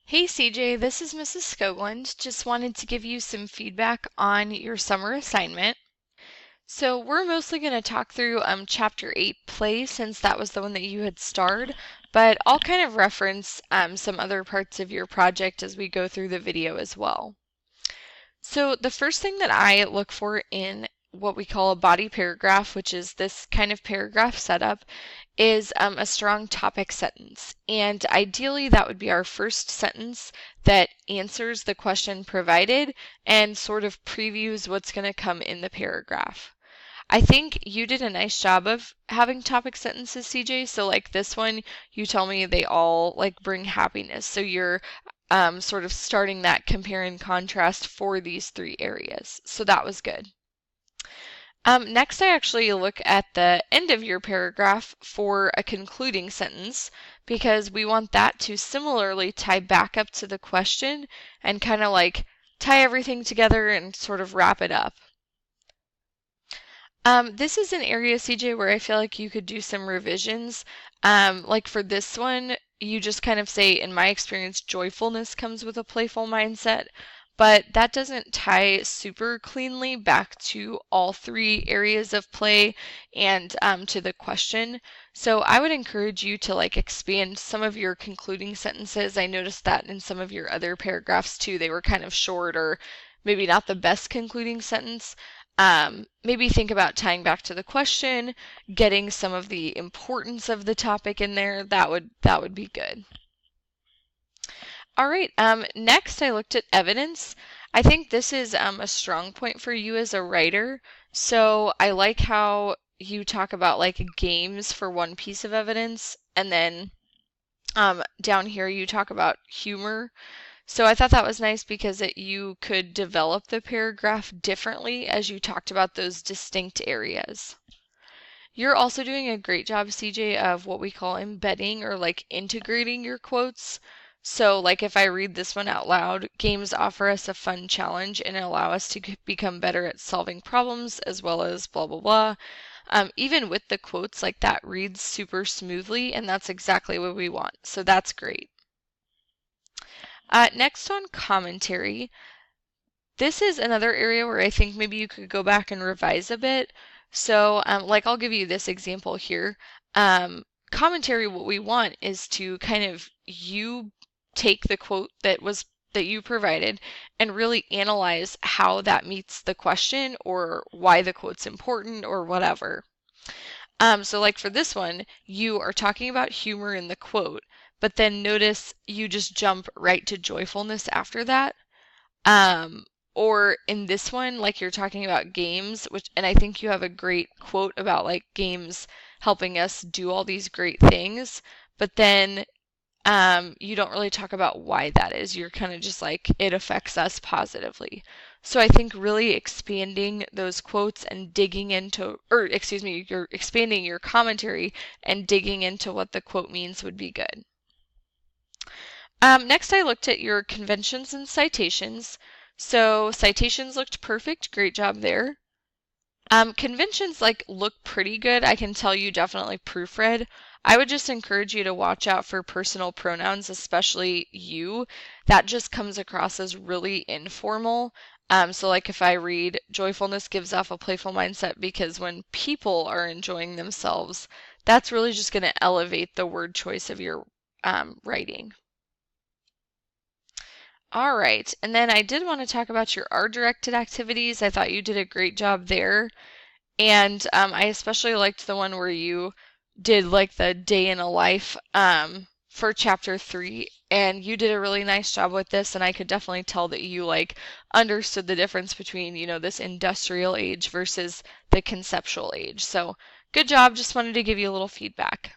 Hey CJ, this is Mrs. Skogland. Just wanted to give you some feedback on your summer assignment. So we're mostly going to talk through Chapter 8 Play, since that was the one that you had starred, but I'll kind of reference some other parts of your project as we go through the video as well. So the first thing that I look for in what we call a body paragraph, which is this kind of paragraph setup, is a strong topic sentence. And ideally, that would be our first sentence that answers the question provided and sort of previews what's going to come in the paragraph. I think you did a nice job of having topic sentences, CJ. So like this one, you tell me they all like bring happiness. So you're sort of starting that compare and contrast for these three areas. So that was good. Next, I actually look at the end of your paragraph for a concluding sentence, because we want that to similarly tie back up to the question and kind of like tie everything together and sort of wrap it up. This is an area, CJ, where I feel like you could do some revisions. Like for this one, you just kind of say, in my experience, joyfulness comes with a playful mindset, but that doesn't tie super cleanly back to all three areas of play and to the question. So I would encourage you to like expand some of your concluding sentences. I noticed that in some of your other paragraphs too, they were kind of short or maybe not the best concluding sentence. Maybe think about tying back to the question, getting some of the importance of the topic in there. That would be good. All right, next I looked at evidence. I think this is a strong point for you as a writer. So I like how you talk about like games for one piece of evidence, and then down here you talk about humor. So I thought that was nice because you could develop the paragraph differently as you talked about those distinct areas. You're also doing a great job, CJ, of what we call embedding or like integrating your quotes. So like if I read this one out loud, games offer us a fun challenge and allow us to become better at solving problems as well as blah, blah, blah. Even with the quotes, like that reads super smoothly, and that's exactly what we want. So that's great. Next on commentary, this is another area where I think maybe you could go back and revise a bit. So like I'll give you this example here. Commentary, what we want is to kind of you take the quote that you provided and really analyze how that meets the question or why the quote's important or whatever. So like for this one, you are talking about humor in the quote, but then notice you just jump right to joyfulness after that. Or in this one, like you're talking about games, and I think you have a great quote about like games helping us do all these great things, but then you don't really talk about why that is. You're kind of just like, it affects us positively. So I think really expanding those quotes and digging into, you're expanding your commentary and digging into what the quote means would be good. Next, I looked at your conventions and citations. So citations looked perfect. Great job there. Conventions look pretty good. I can tell you definitely proofread. I would just encourage you to watch out for personal pronouns, especially you. That just comes across as really informal. So like if I read, joyfulness gives off a playful mindset because when people are enjoying themselves, that's really just going to elevate the word choice of your writing. All right, and then I did want to talk about your art-directed activities. I thought you did a great job there. And I especially liked the one where you did like the day in a life for chapter 3, and you did a really nice job with this, and I could definitely tell that you understood the difference between, this industrial age versus the conceptual age. So good job, just wanted to give you a little feedback.